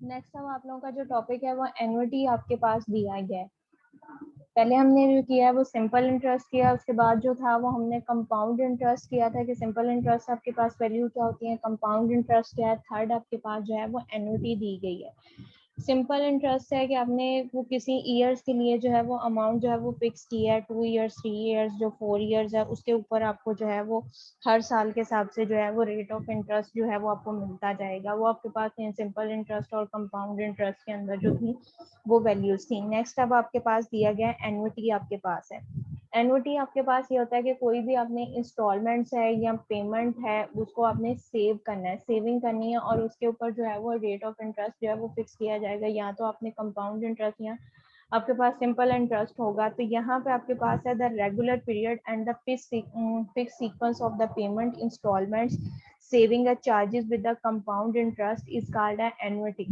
Next अब आप लोगों का जो टॉपिक है वो एन्युटी आपके पास दिया गया है। पहले हमने जो किया है वो सिंपल इंटरेस्ट किया, उसके बाद जो था वो हमने कंपाउंड इंटरेस्ट किया था कि सिंपल इंटरेस्ट आपके पास वैल्यू क्या होती है, कंपाउंड इंटरेस्ट क्या है, थर्ड आपके पास जो है वो एन्युटी दी गई है। सिंपल इंटरेस्ट है कि आपने वो किसी ईयर्स के लिए जो है वो अमाउंट जो है वो फिक्स किया है, 2 ईयर्स 3 ईयर्स जो 4 ईयर्स है उसके ऊपर आपको जो है वो हर साल के हिसाब से जो है वो रेट ऑफ इंटरेस्ट जो है वो आपको मिलता जाएगा। वो आपके पास सिंपल इंटरेस्ट और कंपाउंड इंटरेस्ट के अंदर जो थी वो वैल्यूज थी। नेक्स्ट अब आपके पास दिया गया एन्युटी आपके पास है। एन्युटी आपके पास ये होता है कि कोई भी आपने इंस्टॉलमेंट्स है या पेमेंट है उसको आपने सेव करना है, सेविंग करनी है और उसके ऊपर जो है वो रेट ऑफ इंटरेस्ट जो है वो फिक्स किया जाएगा। या तो आपने कंपाउंड इंटरेस्ट या आपके पास सिंपल इंटरेस्ट होगा। तो यहाँ पे आपके पास है the regular period and the fix sequence of the payment installments saving charges with the compound interest is called annuity.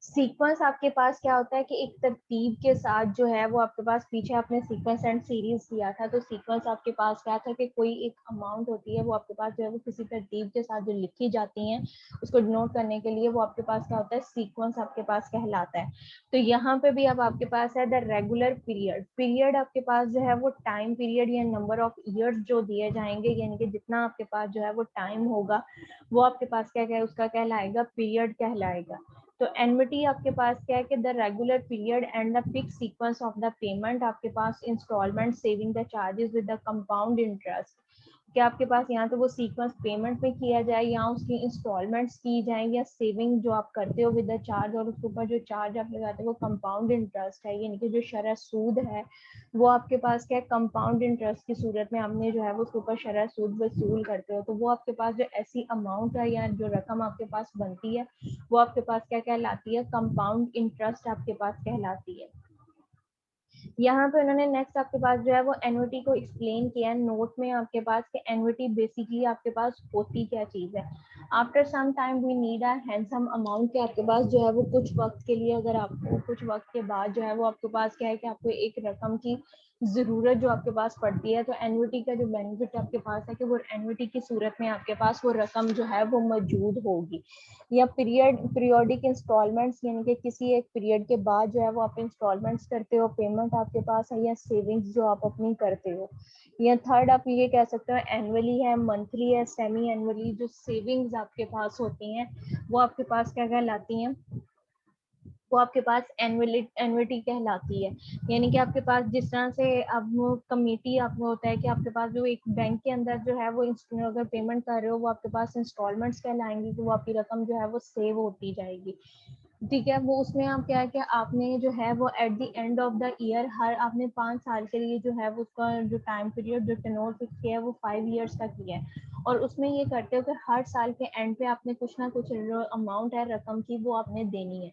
Sequence आपके पास क्या होता है कि एक तरतीब के साथ जो है वो आपके पास पीछे आपने सीक्वेंस एंड सीरीज दिया था, तो सीक्वेंस आपके पास क्या था कि कोई एक अमाउंट होती है वो आपके पास जो है वो किसी तरतीब के साथ जो लिखी जाती हैं उसको डिनोट करने के लिए वो आपके पास क्या होता है, सीक्वेंस आपके पास कहलाता है। तो यहाँ पे भी अब आपके पास है द रेगुलर पीरियड। पीरियड आपके पास जो है वो टाइम पीरियड या नंबर ऑफ ईयर्स जो दिए जाएंगे, यानी कि जितना आपके पास जो है वो टाइम होगा वो आपके पास क्या क्या उसका कहलाएगा, पीरियड कहलाएगा। तो एन्युटी आपके पास क्या है कि the regular period and the fix sequence of the payment आपके पास installment saving the charges with the compound interest. क्या आपके पास यहाँ तो वो सीक्वेंस पेमेंट में किया जाए या उसकी इंस्टॉलमेंट्स की जाए या सेविंग जो आप करते हो विद द चार्ज, और उसके ऊपर जो चार्ज आप लगाते हो वो कंपाउंड इंटरेस्ट है, यानी कि जो शरह सूद है वो आपके पास क्या है, कंपाउंड इंटरेस्ट की सूरत में आपने जो है वो उसके ऊपर शरह सूद वसूल करते हो। तो वो आपके पास जो ऐसी अमाउंट है या जो रकम आपके पास बनती है वो आपके पास क्या कहलाती है, कंपाउंड इंटरेस्ट आपके पास कहलाती है। यहाँ पे उन्होंने नेक्स्ट आपके पास जो है वो एन्युटी को एक्सप्लेन किया है नोट में आपके पास कि एन्युटी बेसिकली आपके पास होती क्या चीज है। After some time we need a handsome amount के आपके पास जो है वो कुछ वक्त के लिए, अगर आपको कुछ वक्त के बाद जो है वो आपके पास क्या है कि आपको एक रकम की जरूरत जो आपके पास पड़ती है, तो एन्युटी का जो बेनिफिट आपके पास है कि वो एन्युटी की सूरत में आपके पास वो रकम जो है वो मौजूद होगी। या पीरियोडिक इंस्टॉलमेंट्स, यानी कि किसी एक पीरियड के बाद जो है वो आप इंस्टॉलमेंट्स करते हो, पेमेंट आपके पास है, या सेविंग्स जो आप अपनी करते हो। या थर्ड आप ये कह सकते हो एनुअली है, मंथली है, सेमी एनुअली जो सेविंग्स आपके पास होती हैं वो आपके पास क्या कहलाती हैं, वो आपके पास एनुअलिटी कहलाती है। यानी कि आपके पास जिस तरह से अब कमेटी आपको होता है कि आपके पास जो एक बैंक के अंदर जो है वो अगर पेमेंट कर रहे हो वो आपके पास इंस्टॉलमेंट्स कहलाएंगी, तो वो आपकी रकम जो है वो सेव होती जाएगी। ठीक है, वो उसमें आप क्या है कि आपने जो है वो at the end of the year हर आपने 5 साल के लिए जो है वो उसका जो टाइम पीरियड जो टेनोर फिक्स किया है वो 5 ईयर्स का किया है। और उसमें ये करते हो कि हर साल के एंड पे आपने कुछ ना कुछ जो अमाउंट है रकम की वो आपने देनी है।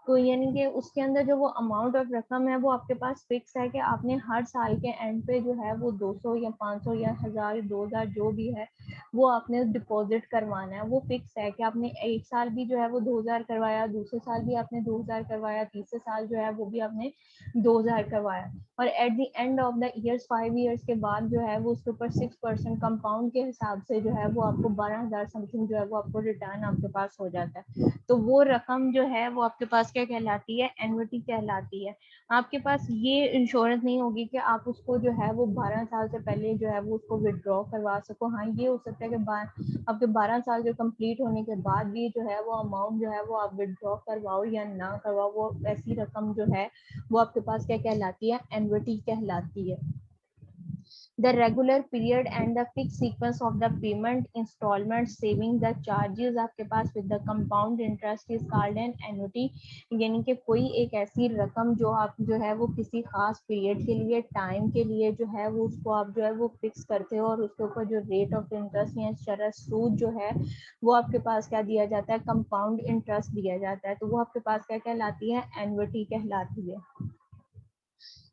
तो यानी कि उसके अंदर जो वो अमाउंट ऑफ रकम है वो आपके पास फिक्स है कि आपने हर साल के एंड पे जो है वो 200 या 500 या 1000 2000 जो भी है वो आपने डिपॉजिट करवाना है। वो फिक्स है कि आपने एक साल भी जो है वो 2000 करवाया, दूसरे साल भी आपने 2000 करवाया, तीसरे साल जो है वो भी आपने 2000 करवाया। और eight the end of the years 5 years के बाद जो है वो उसके ऊपर 6% कंपाउंड के हिसाब से जो है वो आपको 12,000 समथिंग जो है वो आपको रिटर्न आपके पास हो जाता है। तो वो रकम जो है वो आपके पास क्या कहलाती है, एन्युटी कहलाती है। आपके पास ये इंश्योरेंस नहीं होगी कि आप उसको जो है वो 12 साल से पहले जो है वो उसको विड्रॉ करवा सको। हाँ ये हो सकता है कि आपके 12 साल के कंप्लीट होने के बाद भी जो है वो अमाउंट जो है वो आप विड्रॉ करवाओ या ना करवाओ, वो ऐसी रकम जो है वो आपके पास क्या कहलाती है, एन्युटी कहलाती है। The regular period and the fixed sequence of the payment installment saving the charges आपके पास with the compound interest is called an annuity। यानी कि कोई एक ऐसी रकम जो आप जो है वो किसी खास पीरियड के लिए टाइम के लिए जो है वो उसको आप जो है वो फिक्स करते हो और उसके ऊपर जो रेट ऑफ इंटरेस्ट या शरह सूद जो है वो आपके पास क्या दिया जाता है, कंपाउंड इंटरेस्ट दिया जाता है। तो वो आपके पास क्या कहलाती है, एन्युटी कहलाती है।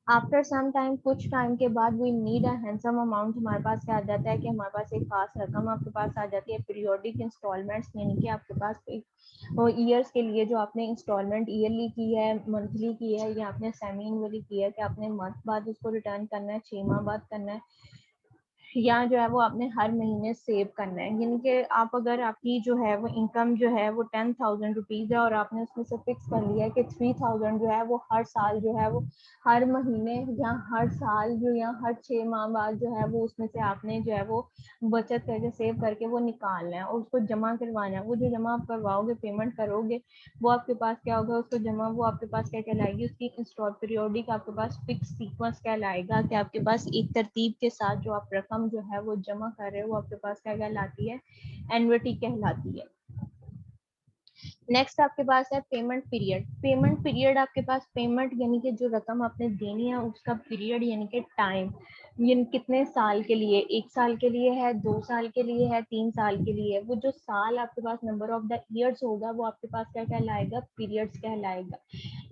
आफ्टर सम टाइम कुछ टाइम के बाद we need a handsome amount, हमारे पास क्या आ जाता है कि हमारे पास एक खास रकम आपके पास आ जाती है। पीरियोडिक इंस्टॉलमेंट्स, यानी कि आपके पास ईयर्स के लिए जो आपने इंस्टॉलमेंट ईयरली की है, मंथली की है या आपने सेमी एनुअली की है कि आपने मंथ बाद उसको रिटर्न करना है, 6 माह बाद करना है यहाँ जो है वो आपने हर महीने सेव करना है, यानी कि आप अगर आपकी जो है वो इनकम जो है वो 10,000 रुपीज़ है और आपने उसमें से फिक्स कर लिया है कि 3,000 जो है वो हर साल जो है वो हर महीने या हर साल जो या हर 6 माह बाद जो है वो उसमें से आपने जो है वो बचत करके सेव करके वो निकालना है और उसको जमा करवाना है। वो जो जमा आप करवाओगे, पेमेंट करोगे, वो आपके पास क्या होगा, उसको जमा वो आपके पास क्या कहलाएगी, उसकी इंस्टॉल पीरियोडिक आपके पास फिक्स सीक्वेंस कहलाएगा कि आपके पास एक तरतीब के साथ जो आप रकम जो है वो जमा कर रहे हो, वो आपके पास क्या कहलाती है, एन्युटी कहलाती है। नेक्स्ट आपके पास है पेमेंट पीरियड। पेमेंट पीरियड आपके पास पेमेंट यानी कि जो रकम आपने देनी है उसका पीरियड यानी कि टाइम, ये कितने साल के लिए, 1 साल के लिए है, 2 साल के लिए है, 3 साल के लिए है। वो जो साल आपके पास नंबर ऑफ द ईयर्स होगा वो आपके पास क्या कहलाएगा, पीरियड्स कहलाएगा।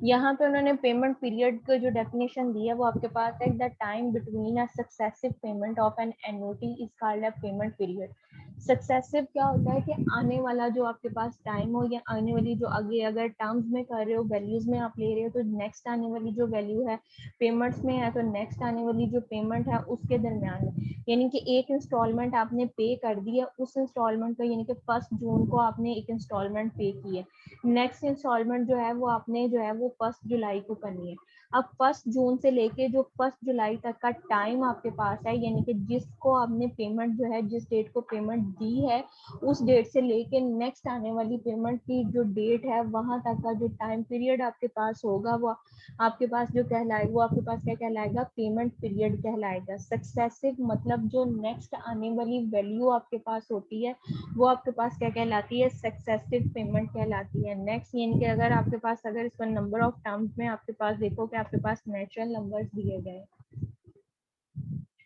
यहाँ पे उन्होंने पेमेंट पीरियड का जो डेफिनेशन दिया है वो आपके पास है, the time between a successive payment of an annuity is called a payment period. Successive क्या होता है कि आने वाला जो आपके पास टाइम हो या आने वाली जो आगे अगर टर्म्स में कर रहे हो, वैल्यूज में आप ले रहे हो, तो नेक्स्ट आने वाली जो वैल्यू है पेमेंट्स में है तो नेक्स्ट आने वाली जो पेमेंट है उसके दरमियान में, यानी कि एक इंस्टॉलमेंट आपने पे कर दी है, उस इंस्टॉलमेंट का यानी कि 1 जून को आपने एक इंस्टॉलमेंट पे की है, नेक्स्ट इंस्टॉलमेंट जो है वो आपने जो है वो 1 जुलाई को करनी है। अब 1 जून से लेके जो 1 जुलाई तक का टाइम आपके पास है, यानी कि जिसको आपने पेमेंट जो है जिस डेट को पेमेंट दी है उस डेट से लेके नेक्स्ट आने वाली पेमेंट की जो डेट है वहां तक का जो टाइम पीरियड आपके पास होगा वो आपके पास जो कहलाएगा, वो आपके पास क्या कहलाएगा, पेमेंट पीरियड कहलाएगा। सक्सेसिव मतलब जो नेक्स्ट आने वाली वैल्यू आपके पास होती है वो आपके पास क्या कहलाती है, सक्सेसिव पेमेंट कहलाती है। नेक्स्ट यानी कि अगर आपके पास अगर इसका नंबर ऑफ टर्म्स में आपके पास देखो कि आपके पास नेचुरल नंबर्स दिए गए,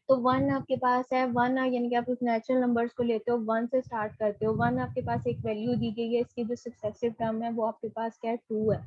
तो 1 आपके पास है, 1 यानी कि आप उस नेचुरल नंबर्स को लेते हो, 1 से स्टार्ट करते हो। 1 आपके पास एक वैल्यू दी गई है, इसकी जो सक्सेसिव टर्म है वो आपके पास क्या है, 2 है।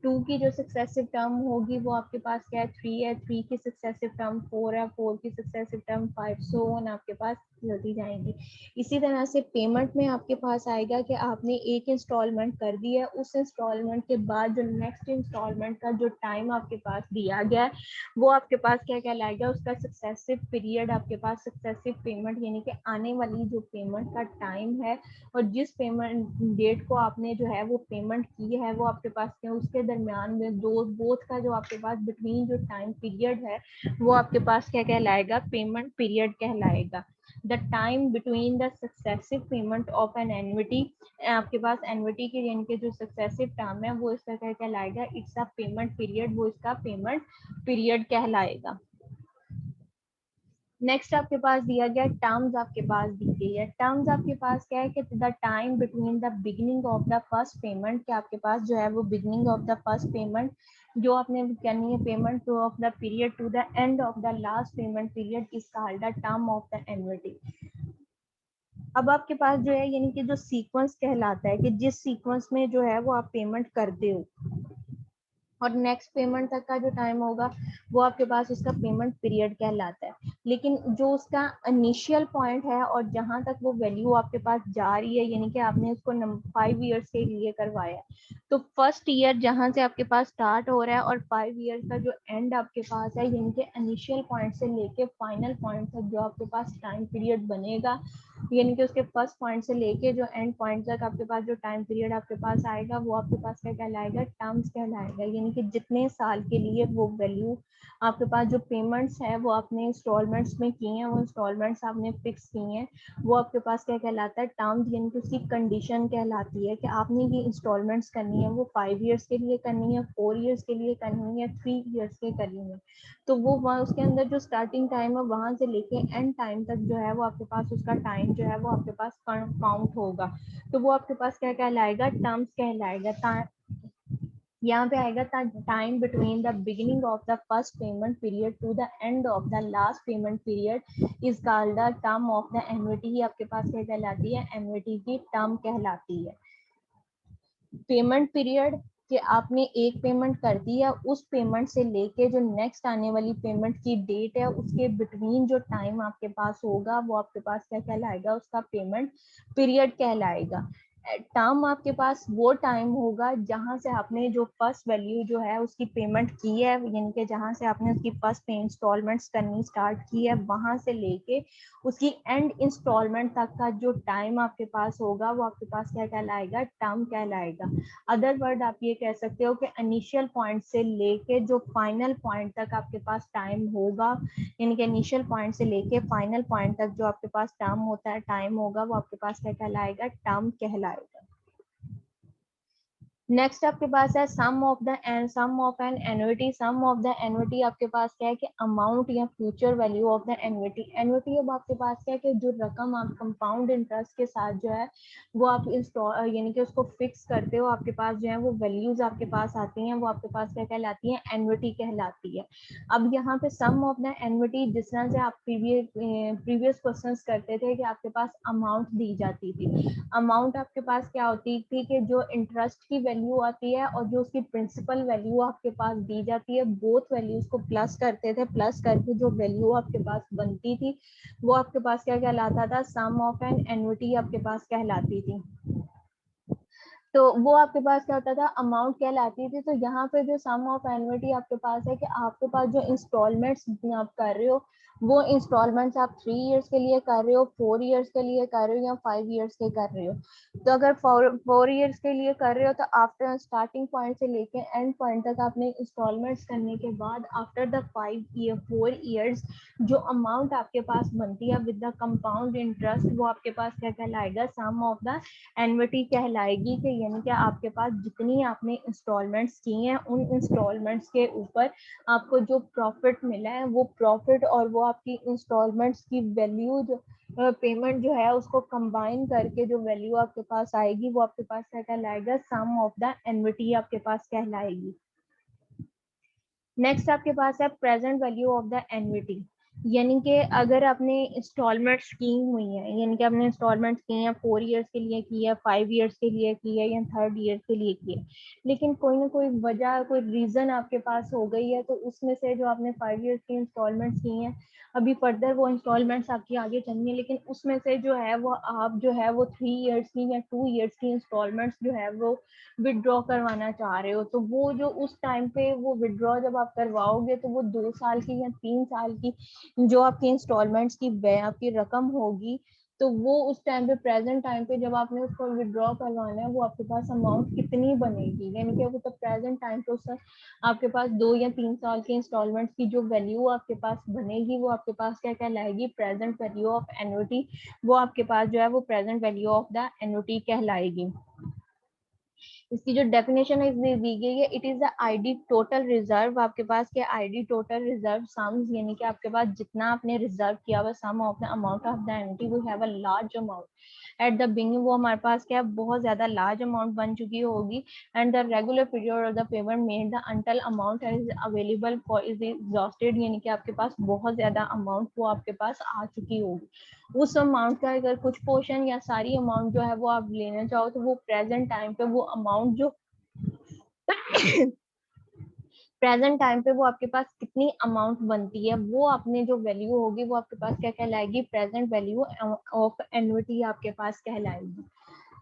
2 की जो सक्सेसिव टर्म होगी वो आपके पास क्या है, 3 है। 3 की सक्सेसिव टर्म 4 है। 4 की सक्सेसिव टर्म 5, सो ऑन आपके पास चलती जाएंगी। इसी तरह से पेमेंट में आपके पास आएगा कि आपने एक इंस्टॉलमेंट कर दी है, उस इंस्टॉलमेंट के बाद जो नेक्स्ट इंस्टॉलमेंट का जो टाइम आपके पास दिया गया है वो आपके पास क्या कहलाएगा, उसका सक्सेसिव पीरियड आपके पास, सक्सेसिव पेमेंट यानी कि आने वाली जो पेमेंट का टाइम है और जिस पेमेंट डेट को आपने जो है वो पेमेंट की है वो आपके पास क्या, उसके दरमियान में दो बोथ का जो आपके पास बिटवीन जो टाइम पीरियड है वो आपके पास क्या कहलाएगा, पेमेंट पीरियड कहलाएगा। The time between the successive payment of an annuity, आपके पास एन्युटी के यानी कि जो सक्सेसिव टर्म है वो इसका क्या कहलाएगा, इट्स अ पेमेंट पीरियड, वो इसका पेमेंट पीरियड कहलाएगा। नेक्स्ट आपके पास दिया गया टर्म्स, आपके पास दी गई है। टर्म्स आपके पास क्या है कि the time between the beginning of the first payment, कि आपके पास जो है वो beginning of the first payment जो आपने करनी है payment to of the period to the end of the last payment period is called the term of the annuity. अब आपके पास जो है यानी कि जो सीक्वेंस कहलाता है कि जिस सीक्वेंस में जो है वो आप पेमेंट करते हो और नेक्स्ट पेमेंट तक का जो टाइम होगा वो आपके पास उसका पेमेंट पीरियड कहलाता है। लेकिन जो उसका इनिशियल पॉइंट है और जहां तक वो वैल्यू आपके पास जा रही है, यानी कि आपने उसको 5 ईयर्स के लिए करवाया है, तो फर्स्ट ईयर जहां से आपके पास स्टार्ट हो रहा है और 5 ईयर्स का जो एंड आपके पास है, यानी कि इनिशियल पॉइंट से लेके फाइनल पॉइंट तक जो आपके पास टाइम पीरियड बनेगा, यानी कि उसके फर्स्ट पॉइंट से लेके जो एंड पॉइंट तक आपके पास जो टाइम पीरियड आपके पास आएगा वो आपके पास क्या कहलाएगा, टर्म्स कहलाएगा। यानी कि जितने साल के लिए वो वैल्यू आपके पास जो पेमेंट्स है वो आपने इंस्टॉलमेंट्स में की हैं, वो इंस्टॉलमेंट्स आपने फिक्स की हैं, वो आपके पास क्या कहलाता है, टर्म्स, यानी कि उसकी कंडीशन कहलाती है कि आपने ये इंस्टॉलमेंट्स करनी है वो 5 ईयर्स के लिए करनी है, 4 ईयर्स के लिए करनी है, 3 ईयर्स के करनी है। तो वो वहाँ उसके अंदर जो स्टार्टिंग टाइम है वहां से लेके एंड टाइम तक जो है वो आपके पास उसका टाइम जो है वो आपके पास काउंट होगा, तो वो आपके पास क्या कहलाएगा, टर्म्स कहलाएगा। यहाँ पे आएगा time between the beginning of the first payment period to the end of the last payment period is called the term of the annuity. ही आपके पास क्या कहलाती है, एन्युटी की टर्म कहलाती है। पेमेंट पीरियड कि आपने एक पेमेंट कर दी है, उस पेमेंट से लेके जो नेक्स्ट आने वाली पेमेंट की डेट है उसके बिटवीन जो टाइम आपके पास होगा वो आपके पास क्या कहलाएगा, उसका पेमेंट पीरियड कहलाएगा। टर्म आपके पास वो टाइम होगा जहां से आपने जो फर्स्ट वैल्यू जो है उसकी पेमेंट की है, यानी कि जहां से आपने उसकी फर्स्ट पे इंस्टॉलमेंट्स करनी स्टार्ट की है, वहां से लेके उसकी एंड इंस्टॉलमेंट तक का जो टाइम आपके पास होगा वो आपके पास क्या कहलाएगा, टर्म कहलाएगा। अदर वर्ड आप ये कह सकते हो कि इनिशियल पॉइंट से लेके जो फाइनल पॉइंट तक आपके पास टाइम होगा, यानी कि इनिशियल पॉइंट से लेके फाइनल पॉइंट तक जो आपके पास टर्म होता है, टाइम होगा, वो आपके पास क्या कहलाएगा, टर्म कहलाएगा। नेक्स्ट आपके पास है sum of the end sum of an annuity. Sum of the annuity आपके पास क्या है कि अमाउंट या future value of the annuity. Annuity अब आपके पास क्या है कि जो रकम आप कंपाउंड इंटरेस्ट के साथ जो है वो आप इंस्टॉल यानी कि उसको फिक्स करते हो, आपके पास जो है वो वैल्यूज आपके पास आती हैं, वो आपके पास क्या कहलाती है, एन्युटी कहलाती है। अब यहाँ पे सम ऑफ द एन्युटी जिस तरह से आप प्रीवियस क्वेश्चंस करते थे कि आपके पास अमाउंट दी जाती थी। अमाउंट आपके पास क्या होती थी कि जो इंटरेस्ट की वैल्यू आती है और जो उसकी प्रिंसिपल वैल्यू आपके पास दी जाती है, बोथ वैल्यूज को प्लस करते थे, प्लस करके जो वैल्यू आपके पास बनती थी वो आपके पास क्या कहलाता था, सम ऑफ एन एन्युटी आपके पास कहलाती थी। तो वो आपके पास क्या होता था, अमाउंट कहलाती थी। तो यहाँ पे जो सम ऑफ एन्युटी आपके पास है कि आपके पास जो इंस्टॉलमेंट्स आप कर रहे हो वो इंस्टॉलमेंट्स आप 3 इयर्स के लिए कर रहे हो, 4 इयर्स के लिए कर रहे हो या 5 इयर्स के कर रहे हो। तो अगर 4 इयर्स के लिए कर रहे हो तो आफ्टर स्टार्टिंग पॉइंट से लेके एंड पॉइंट तक आपने इंस्टॉलमेंट्स करने के बाद आफ्टर द 4 इयर्स जो अमाउंट आपके पास बनती है विद द कंपाउंड इंटरेस्ट, वो आपके पास क्या कहलाएगा, सम ऑफ द एन्युटी कहलाएगी। कि यानी कि आपके पास जितनी आपने इंस्टॉलमेंट्स की हैं उन इंस्टॉलमेंट्स के ऊपर आपको जो प्रॉफिट मिला है वो प्रॉफिट और वो आपकी इंस्टॉलमेंट्स की वैल्यू जो पेमेंट जो है उसको कंबाइन करके जो वैल्यू आपके पास आएगी वो आपके पास क्या कहलाएगा, सम ऑफ द एन्युटी आपके पास कहलाएगी। नेक्स्ट आपके पास है present value of the annuity. यानी कि अगर आपने इंस्टॉलमेंट्स की हुई है, यानी कि आपने इंस्टॉलमेंट्स की हैं, 4 इयर्स के लिए की है, 5 इयर्स के लिए की है या 3rd ईयर के लिए की है, लेकिन कोई ना कोई वजह, कोई रीजन आपके पास हो गई है, तो उसमें से जो आपने 5 इयर्स की इंस्टॉलमेंट्स की हैं, अभी फर्दर वो इंस्टॉलमेंट्स आपकी आगे चलनी है, लेकिन उसमें से जो है वो आप जो है वो 3 इयर्स की या 2 इयर्स की इंस्टॉलमेंट्स जो है वो विड्रॉ करवाना चाह रहे हो, तो वो जो उस टाइम पे वो विड्रॉ जब आप करवाओगे तो वो 2 साल की या 3 साल की जो आपकी इंस्टॉलमेंट्स की आपकी रकम होगी, तो वो उस टाइम पे प्रेजेंट टाइम पे जब आपने उसको विड्रॉ करवाना है वो आपके पास अमाउंट कितनी बनेगी, यानी कि वो तो प्रेजेंट टाइम पे उस आपके पास 2 या 3 साल के इंस्टॉलमेंट्स की जो वैल्यू आपके पास बनेगी वो आपके पास क्या कहलाएगी, प्रेजेंट वैल्यू ऑफ एन्युटी। वो आपके पास जो है वो present value of the annuity कहलाएगी। इसकी जो डेफिनेशन है इसमें दी गई है, it is the ID total reserve. आपके पास क्या, आईडी टोटल रिजर्व सम्स, यानी कि आपके पास जितना आपने रिजर्व किया हुआ sum of the amount of the annuity we have a large amount at the beginning, वो हमारे पास क्या बहुत ज्यादा लार्ज अमाउंट बन चुकी होगी। And the regular period of the payment made the until amount is available for is exhausted, यानी कि आपके पास बहुत ज्यादा अमाउंट वो आपके पास आ चुकी होगी। उस अमाउंट का अगर कुछ पोर्शन या सारी अमाउंट जो है वो आप लेना चाहो तो वो प्रेजेंट टाइम पे वो अमाउंट जो प्रेजेंट टाइम पे वो आपके पास कितनी अमाउंट बनती है, वो आपने जो वैल्यू होगी वो आपके पास क्या कहलाएगी, प्रेजेंट वैल्यू ऑफ एन्युटी आपके पास कहलाएगी।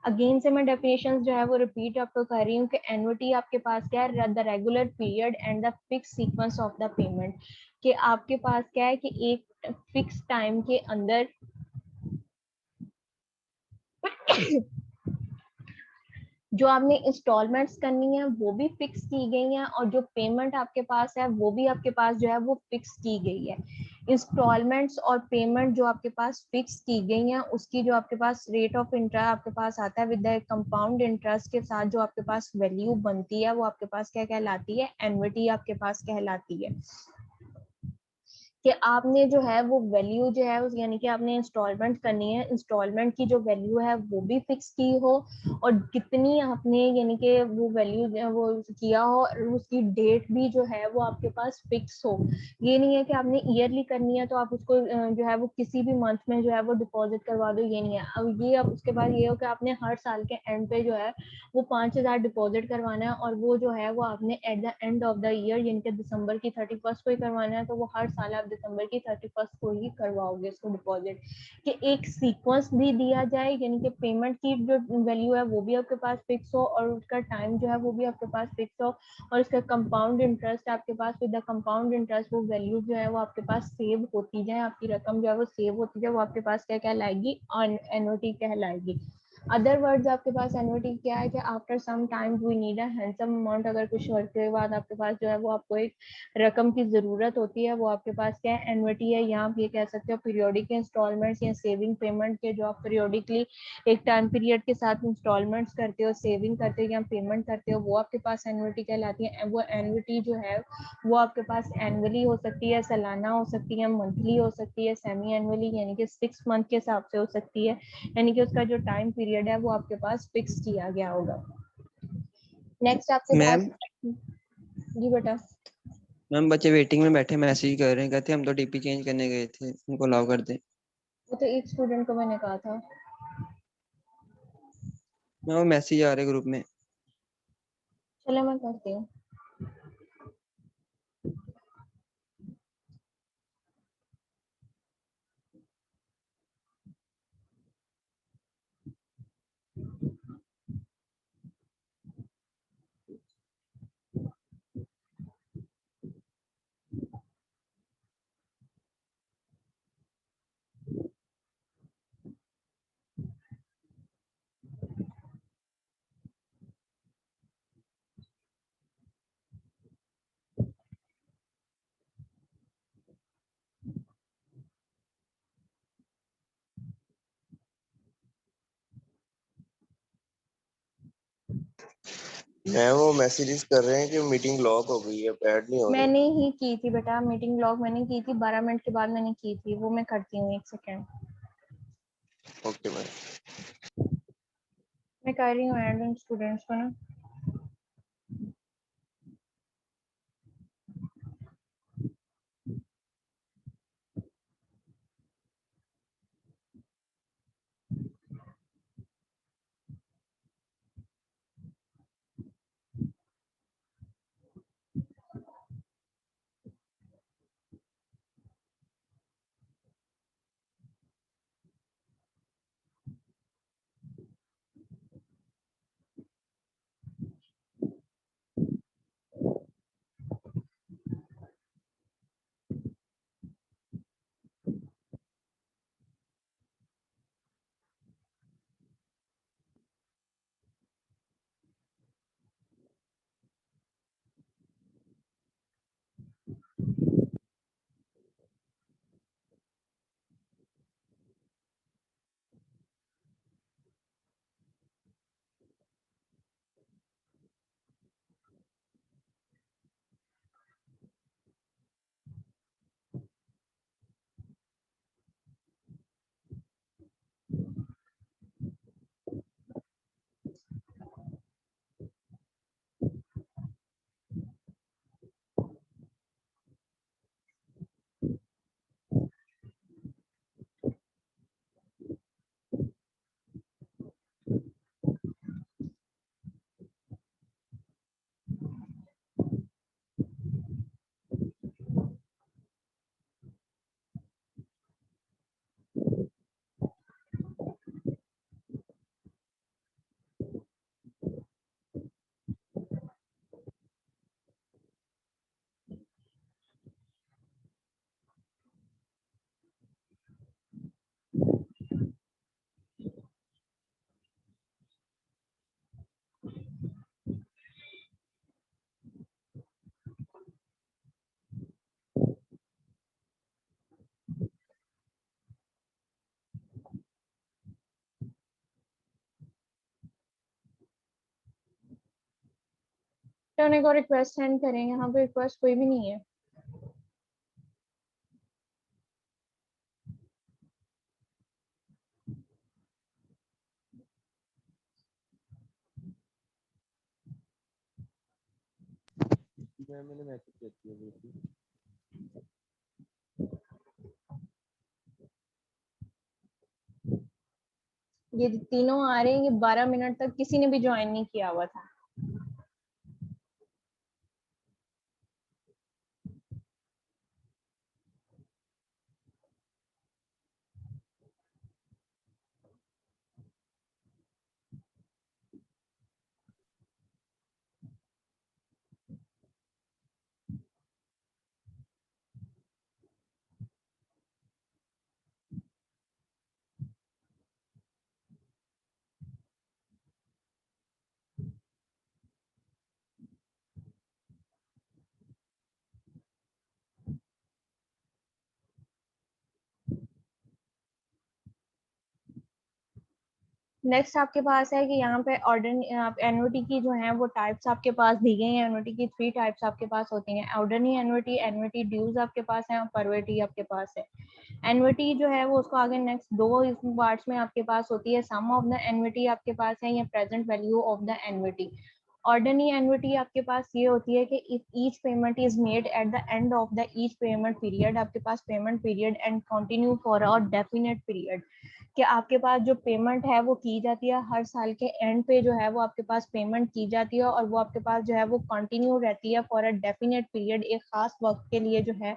अगेन से मैं डेफिनेशन जो है वो रिपीट आपको कर रही हूँ कि एन्युटी आपके पास क्या है, the regular period and the fix sequence of the payment. कि आपके पास क्या है कि एक फिक्स टाइम के अंदर जो आपने इंस्टॉलमेंट्स करनी है वो भी फिक्स की गई है और जो पेमेंट आपके पास है वो भी आपके पास जो है वो फिक्स की गई है। इंस्टॉलमेंट्स और पेमेंट जो आपके पास फिक्स की गई है उसकी जो आपके पास रेट ऑफ इंटरेस्ट आपके पास आता है विद द कंपाउंड इंटरेस्ट के साथ जो आपके पास वैल्यू बनती है वो आपके पास क्या कहलाती है, एन्युटी आपके पास कहलाती है। कि आपने जो है वो वैल्यू जो है यानी कि आपने इंस्टॉलमेंट करनी है, इंस्टॉलमेंट की जो वैल्यू है वो भी फिक्स की हो और कितनी आपने यानी कि वो वैल्यू वो किया हो और उसकी डेट भी जो है वो आपके पास फिक्स हो। ये नहीं है कि आपने ईयरली करनी है तो आप उसको जो है वो किसी भी मंथ में जो है वो डिपॉजिट करवा दो, ये नहीं है। अब ये अब उसके बाद ये हो कि आपने हर साल के एंड पे जो है वो 5,000 डिपॉजिट करवाना है और वो जो है वो आपने eight the end of the year यानी कि दिसंबर की 31st को ही करवाना है, तो वो हर साल आप दिसंबर की 31st को ही करवाओगे इसको डिपॉजिट, कि एक सीक्वेंस भी दिया जाए, यानी कि पेमेंट की जो वैल्यू है वो भी आपके पास फिक्स हो और उसका टाइम जो है वो भी आपके पास फिक्स हो, और उसका कंपाउंड इंटरेस्ट आपके पास, विद द कंपाउंड इंटरेस्ट वो वैल्यू जो है वो आपके पास सेव होती जाए, आपकी रकम जो है वो सेव होती जाए, वो आपके पास क्या कहलाएगी, एन्युटी कहलाएगी। अदर वर्ड्स आपके पास एन्युटी क्या है कि after some time we need a handsome amount, अगर कुछ वर्ष के बाद आपके पास जो है वो आपको एक रकम की जरूरत होती है, वो आपके पास क्या है, एन्युटी है, या आप ये कह सकते हो पीरियोडिक इंस्टॉलमेंट्स या सेविंग पेमेंट के, जो आप पीरियोडिकली एक टाइम पीरियड के साथ इंस्टॉलमेंट्स करते हो, सेविंग करते हो या पेमेंट करते हो, वो आपके पास एन्युटी कहलाती है। वो एन्युटी जो है वो आपके पास एनुअली हो सकती है, सालाना हो सकती है, मंथली हो सकती है, सेमी एनुअली यानी कि 6 मंथ के हिसाब से हो सकती है, यानी कि उसका जो टाइम पीरियड है वो आपके पास फिक्स किया गया होगा। नेक्स्ट आपके मैम पास, जी बेटा। मैम बच्चे वेटिंग में बैठे मैसेज कर रहे हैं, कहते हम तो डीपी चेंज करने गए थे, उनको अलाउ कर दें। वो तो एक स्टूडेंट को मैंने कहा था। मैं वो मैसेज आ रहे ग्रुप में। चलो मैं करती हूँ। मैं वो मैसेजेस कर रहे हैं कि मीटिंग लॉक हो गई है, ऐड नहीं हो रही। मैंने ही की थी बेटा मीटिंग लॉग, मैंने की थी 12 मिनट के बाद मैंने की थी, वो मैं करती हूँ, एक सेकेंड। Okay ma'am. मैं कर रही हूँ ऐड उन स्टूडेंट्स को ना। तो को रिक्वेस्ट सेंड करें, यहाँ पे रिक्वेस्ट कोई भी नहीं है। मैम मैंने मैसेज कर दिया। ये तीनों आ रहे हैं, ये 12 मिनट तक किसी ने भी ज्वाइन नहीं किया हुआ था। नेक्स्ट आपके पास है कि यहाँ पे ऑर्डिनरी एन्युटी की जो है वो टाइप्स आपके पास दी गई हैं। एन्युटी की 3 टाइप्स आपके पास होती हैं, ऑर्डिनरी एन्युटी, एन्युटी ड्यूज आपके पास है और परवेटी आपके पास है। एन्युटी जो है वो उसको आगे नेक्स्ट 2 पार्ट्स में आपके पास होती है। सम ऑफ द एन्युटी आपके पास है, या present value of the annuity. Ordinary annuity आपके पास ये होती है कि if each payment is made at the end of the each payment period, आपके पास payment period and continue for a definite period, कि आपके पास जो पेमेंट है वो की जाती है हर साल के एंड पे जो है वो आपके पास पेमेंट की जाती है, और वो आपके पास जो है वो कंटिन्यू रहती है फॉर अ डेफिनेट पीरियड, एक खास वक्त के लिए जो है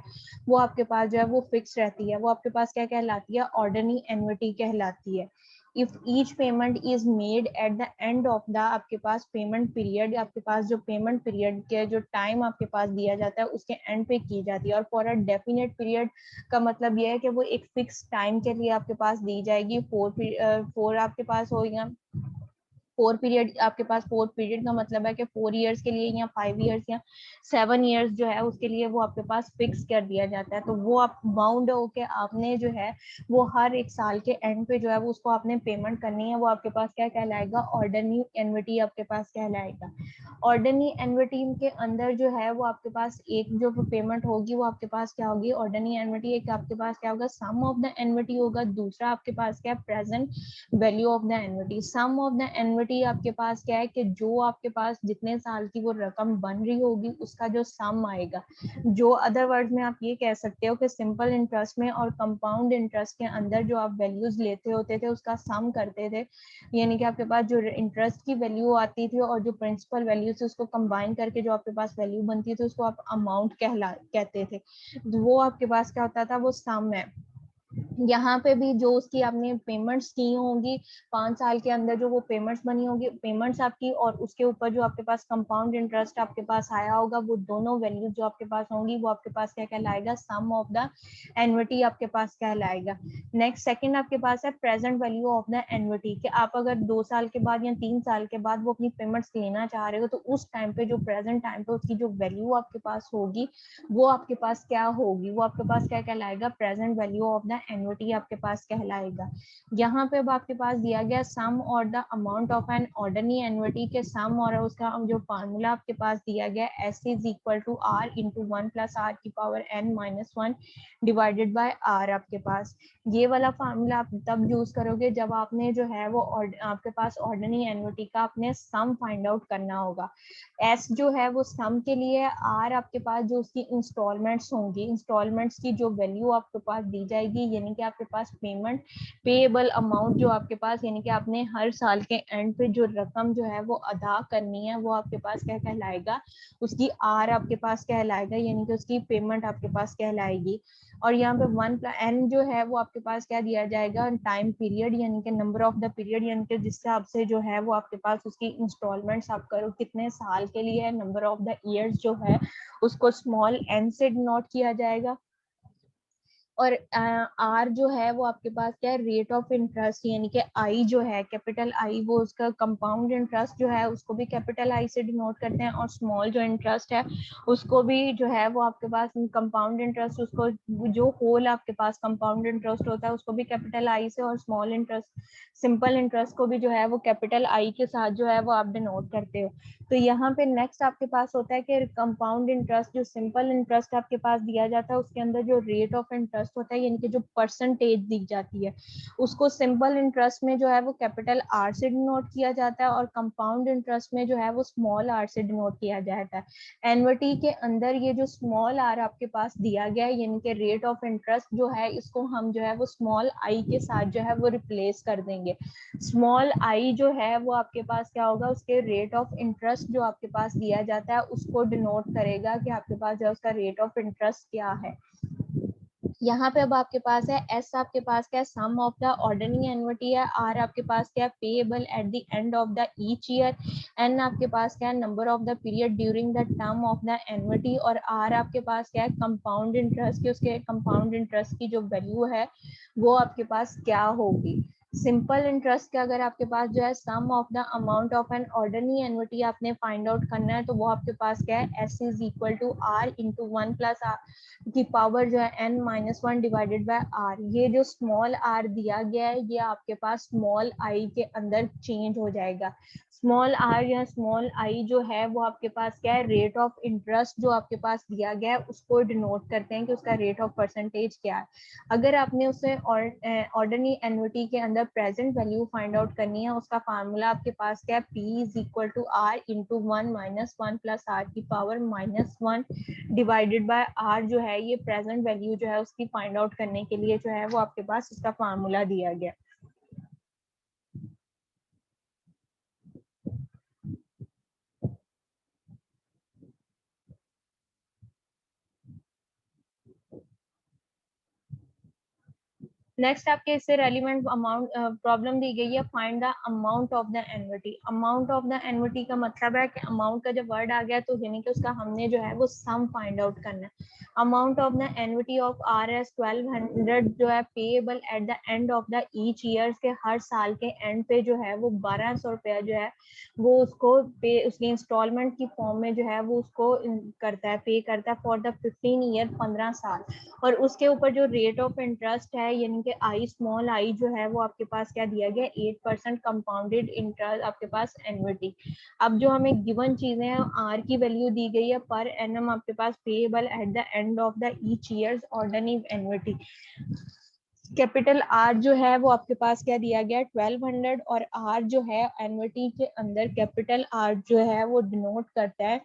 वो आपके पास जो है वो फिक्स रहती है। वो आपके पास क्या कहलाती है? ऑर्डिनरी एन्युटी कहलाती है। If each payment is made at the end of the आपके पास पेमेंट पीरियड, आपके पास जो पेमेंट पीरियड के जो टाइम आपके पास दिया जाता है उसके एंड पे की जाती है। और फॉर अ डेफिनेट पीरियड का मतलब ये है कि वो एक फिक्स टाइम के लिए आपके पास दी जाएगी। 4 आपके पास होगा 4 पीरियड, आपके पास 4 पीरियड का मतलब है कि 4 इयर्स के लिए या 5 इयर्स या 7 इयर्स जो है उसके लिए वो आपके पास फिक्स कर दिया जाता है। तो वो आप बाउंड हो के आपने जो है वो हर एक साल के एंड पे जो है वो उसको आपने पेमेंट करनी है। वो आपके पास क्या कहलाएगा? ऑर्डिनरी एन्युटी आपके पास कहलाएगा। ऑर्डिनरी एन्युटी के अंदर जो है वो आपके पास एक जो पेमेंट होगी वो आपके पास क्या होगी? ऑर्डिनरी एन्युटी एक आपके पास क्या होगा? सम ऑफ द एन्युटी होगा। दूसरा आपके पास क्या? Present value of the annuity. Sum of the annuity आपके पास क्या है कि जो आपके पास जितने साल की वो रकम बन रही होगी उसका जो सम आएगा। जो अदर वर्ड में आप ये कह सकते हो कि सिंपल इंटरेस्ट में और कंपाउंड इंटरेस्ट के अंदर जो आप वैल्यूज लेते होते थे उसका सम करते थे, यानी कि आपके पास जो इंटरेस्ट की वैल्यू आती थी और जो प्रिंसिपल वैल्यू थी उसको कंबाइन करके जो आपके पास वैल्यू बनती थी उसको आप अमाउंट कहते थे। वो आपके पास क्या होता था? वो सम है। यहाँ पे भी जो उसकी आपने पेमेंट्स की होंगी 5 साल के अंदर, जो वो पेमेंट्स बनी होगी पेमेंट्स आपकी, और उसके ऊपर जो आपके पास कंपाउंड इंटरेस्ट आपके पास आया होगा, वो दोनों वैल्यू जो आपके पास होंगी वो आपके पास क्या कहलाएगा? सम ऑफ द एन्युटी आपके पास कहलाएगा। नेक्स्ट सेकंड आपके पास है present value of the annuity, कि आप अगर 2 साल के बाद या 3 साल के बाद वो अपनी पेमेंट्स लेना चाह रहे हो तो उस टाइम पे जो प्रेजेंट टाइम पे उसकी जो वैल्यू आपके पास होगी वो आपके पास क्या होगी? वो आपके पास क्या कहलाएगा? Present value of the annuity आपके पास कहलाएगा। यहाँ पे अब आपके पास दिया गया सम और the amount of an ordinary annuity के सम और उसका जो फार्मूला आपके पास दिया गया S is equal to R into 1 plus R की power n minus 1 divided by R। आपके पास ये वाला फार्मूला आप तब यूज करोगे जब आपने जो है वो आपके पास ऑर्डिनरी एन्युटी का आपने सम फाइंड आउट करना होगा। S जो है वो सम के लिए, R आपके पास जो उसकी इंस्टॉलमेंट्स होंगी, इंस्टॉलमेंट्स की जो वैल्यू आपके पास दी जाएगी, यानी कि आपके पास पेमेंट पेएबल अमाउंट जो आपके पास, यानी कि आपने हर साल के एंड पे जो रकम जो है वो अदा करनी है वो आपके पास क्या कहलाएगा? उसकी R आपके पास कहलाएगा, यानी कि उसकी पेमेंट आपके पास कहलाएगी। और यहाँ पे 1n जो है वो आपके पास क्या दिया जाएगा? टाइम पीरियड, यानी कि नंबर ऑफ द पीरियड, यानी कि जिस हिसाब से जो है वो आपके पास उसकी इंस्टॉलमेंट्स आप करो कितने साल के लिए है, नंबर ऑफ द ईयर्स जो है उसको स्मॉल n से डिनोट किया जाएगा। और आर जो है वो आपके पास क्या है? रेट ऑफ इंटरेस्ट, यानी कि आई जो है कैपिटल आई, वो उसका कंपाउंड इंटरेस्ट जो है उसको भी कैपिटल आई से डिनोट करते हैं, और स्मॉल जो इंटरेस्ट है उसको भी जो है वो आपके पास कंपाउंड इंटरेस्ट, उसको जो होल आपके पास कंपाउंड इंटरेस्ट होता है उसको भी कैपिटल आई से, और स्मॉल इंटरेस्ट सिंपल इंटरेस्ट को भी जो है वो कैपिटल आई के साथ जो है वो आप डिनोट करते हो। तो यहाँ पे नेक्स्ट आपके पास होता है कि कंपाउंड इंटरेस्ट, जो सिंपल इंटरेस्ट आपके पास दिया जाता है उसके अंदर जो रेट ऑफ इंटरेस्ट होता है, यानी कि जो परसेंटेज दी जाती है, उसको सिंपल इंटरेस्ट में जो है वो कैपिटल आर से डिनोट किया जाता है, और कंपाउंड इंटरेस्ट में जो है वो स्मॉल आर से डिनोट किया जाता है। एन्युटी के अंदर ये जो स्मॉल आर आपके पास दिया गया है, यानी कि रेट ऑफ इंटरेस्ट जो है इसको हम जो है वो स्मॉल आई के साथ जो है वो रिप्लेस कर देंगे। स्मॉल आई जो है वो आपके पास क्या होगा? उसके रेट ऑफ इंटरेस्ट जो आपके पास दिया जाता है उसको डिनोट करेगा कि आपके पास जो उसका रेट ऑफ इंटरेस्ट क्या है। यहाँ पे अब आपके पास है एस, आपके पास क्या है? Sum of the ordinary annuity है। आर आपके पास क्या है? Payable at the end of the each year. N आपके पास क्या है? Number of the period during the term of the annuity. और आर आपके पास क्या है? कंपाउंड इंटरेस्ट की, उसके कंपाउंड इंटरेस्ट की जो वैल्यू है वो आपके पास क्या होगी। सिंपल इंटरेस्ट के अगर आपके पास जो है sum of the amount of an ordinary annuity आपने फाइंड आउट करना है, तो वो आपके पास क्या है, S is equal to R into 1 plus R की पावर जो है n minus 1 divided by R. ये जो स्मॉल आर दिया गया है ये आपके पास स्मॉल आई के अंदर चेंज हो जाएगा। स्मॉल आर या स्मॉल आई जो है वो आपके पास क्या है, रेट ऑफ इंटरेस्ट जो आपके पास दिया गया है उसको डिनोट करते हैं कि उसका रेट ऑफ परसेंटेज क्या है। अगर आपने उसे ऑर्डिनरी एन्युटी के अंदर प्रेजेंट वैल्यू फाइंड आउट करनी है, उसका फार्मूला आपके पास क्या है, P is equal to R into 1 minus 1 plus R की power minus 1 divided by R जो है, ये प्रेजेंट वैल्यू जो है उसकी फाइंड आउट करने के लिए जो है वो आपके पास उसका फार्मूला दिया गया। नेक्स्ट आपके इससे रेलिवेंट अमाउंट प्रॉब्लम दी गई है, find the amount of the annuity. Amount of the annuity का मतलब है कि अमाउंट का जब वर्ड आ गया तो यानी कि उसका हमने जो है वो सम फाइंड आउट करना है। Amount of the annuity of R S 1200 जो है payable at the end of the each year, के हर साल के एंड पे जो है वो 1200 रुपया जो है वो उसको पे उसकी इंस्टॉलमेंट की फॉर्म में जो है वो उसको करता है, पे करता है फॉर द 15 ईयर 15 साल। और उसके ऊपर जो रेट ऑफ इंटरेस्ट है यानी कि आई स्मॉल आई जो है वो आपके पास क्या दिया गया, 8% कंपाउंडेड इंटरेस्ट आपके पास एन्युटी। अब जो हमें गिवन चीजें हैं, आर की वैल्यू दी गई है पर एनम आपके पास payable at the end of the each years ordinary annuity. Capital R जो है वो आपके पास क्या दिया गया 1200, और आर जो है एन्युटी के अंदर कैपिटल आर जो है वो डिनोट करता है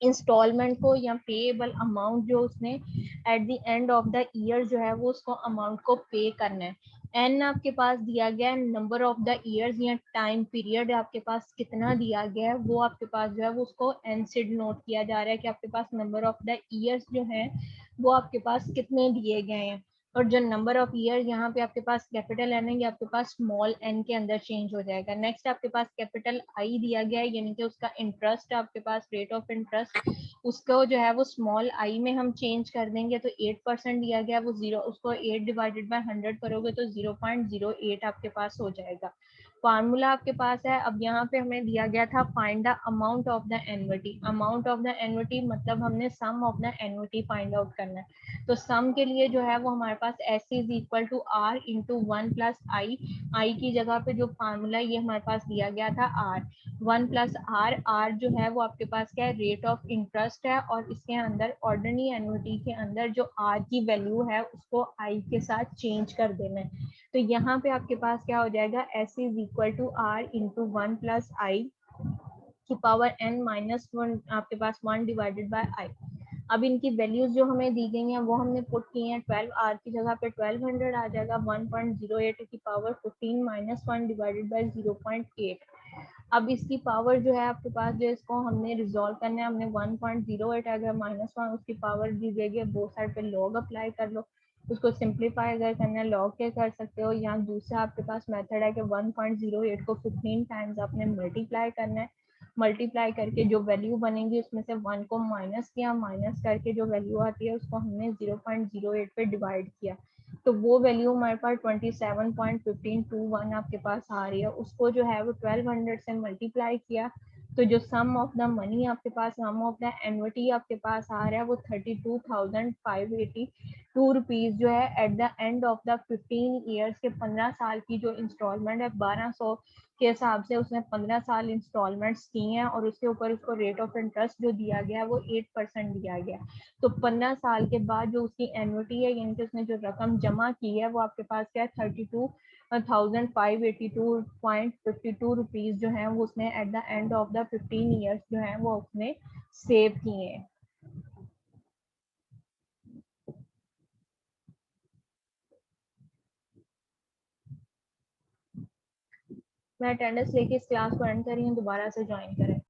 इंस्टॉलमेंट को या पेएबल अमाउंट जो उसने eight the end of the year जो है वो उसको अमाउंट को पे करना है। एन आपके पास दिया गया है, नंबर ऑफ द ईयर्स या टाइम पीरियड आपके पास कितना दिया गया है वो आपके पास जो है वो उसको एन से डिनोट किया जा रहा है कि आपके पास नंबर ऑफ द ईयर्स जो है वो आपके पास कितने दिए गए हैं। और जो नंबर ऑफ ईयर यहाँ पे आपके पास कैपिटल एन है ये आपके पास स्मॉल एन के अंदर चेंज हो जाएगा। नेक्स्ट आपके पास कैपिटल आई दिया गया है यानी कि उसका इंटरेस्ट आपके पास रेट ऑफ इंटरेस्ट, उसको जो है वो स्मॉल आई में हम चेंज कर देंगे तो 8% दिया गया वो जीरो, उसको 8 डिवाइडेड बाय 100 करोगे तो 0.08 आपके पास हो जाएगा। फार्मूला आपके पास है। अब यहाँ पे हमें दिया गया था find the amount of the annuity. Amount of the annuity मतलब हमने sum of the annuity find out करना है। तो सम के लिए जो है वो हमारे पास S is equal to R into 1 plus I, I की जगह पे जो फार्मूला ये हमारे पास दिया गया था आर, 1 प्लस आर, आर जो है वो आपके पास क्या है, रेट ऑफ इंटरेस्ट है, और इसके अंदर ऑर्डिनरी एन्युटी के अंदर जो आर की वैल्यू है उसको आई के साथ चेंज कर देना है। तो यहाँ पे आपके पास क्या हो जाएगा, S is equal to R into 1 plus I की पावर n माइनस 1 आपके पास 1 डिवाइडेड बाय आई। अब इनकी वैल्यूज जो हमें दी गई हैं वो हमने पुट की हैं, 12 आर की जगह पे 1200 आ जाएगा, 1.08 की पावर 15 माइनस 1 डिवाइडेड बाय 0.8। अब इसकी पावर जो है आपके पास जो इसको हमने रिजॉल्व करना है, हमने 1.08 अगर माइनस 1 उसकी पावर दी गई है, बोथ साइड पे लॉग अप्लाई कर लो। उसको सिंप्लीफाई अगर करना है लॉग के कर सकते हो, या दूसरा आपके पास मेथड है कि 1.08 को 15 टाइम्स आपने मल्टीप्लाई करना है। मल्टीप्लाई करके जो वैल्यू बनेगी उसमें से 1 को माइनस किया, माइनस करके जो वैल्यू आती है उसको हमने 0.08 पे डिवाइड किया, तो वो वैल्यू हमारे पास 27.1521 आपके पास आ रही है। उसको जो है वो 1200 से मल्टीप्लाई किया, तो जो सम ऑफ द मनी आपके पास, सम ऑफ द एन्युटी आपके पास आ रहा है वो 32,582 रुपीज जो है eight the end of the 15 years के 15 साल की जो इंस्टॉलमेंट है 1200 के हिसाब से उसने 15 साल इंस्टॉलमेंट्स की हैं, और उसके ऊपर उसको रेट ऑफ इंटरेस्ट जो दिया गया है वो 8% दिया गया। तो 15 साल के बाद जो उसकी एन्युटी है यानी कि उसने जो रकम जमा की है वो आपके पास क्या है 32,582.52 रुपीज जो है वो उसने eight the end of the 15 years जो है वो उसने सेव किए हैं। मैं अटेंडेंस लेके इस क्लास को एंड कर रही हूँ, दोबारा से ज्वाइन करें।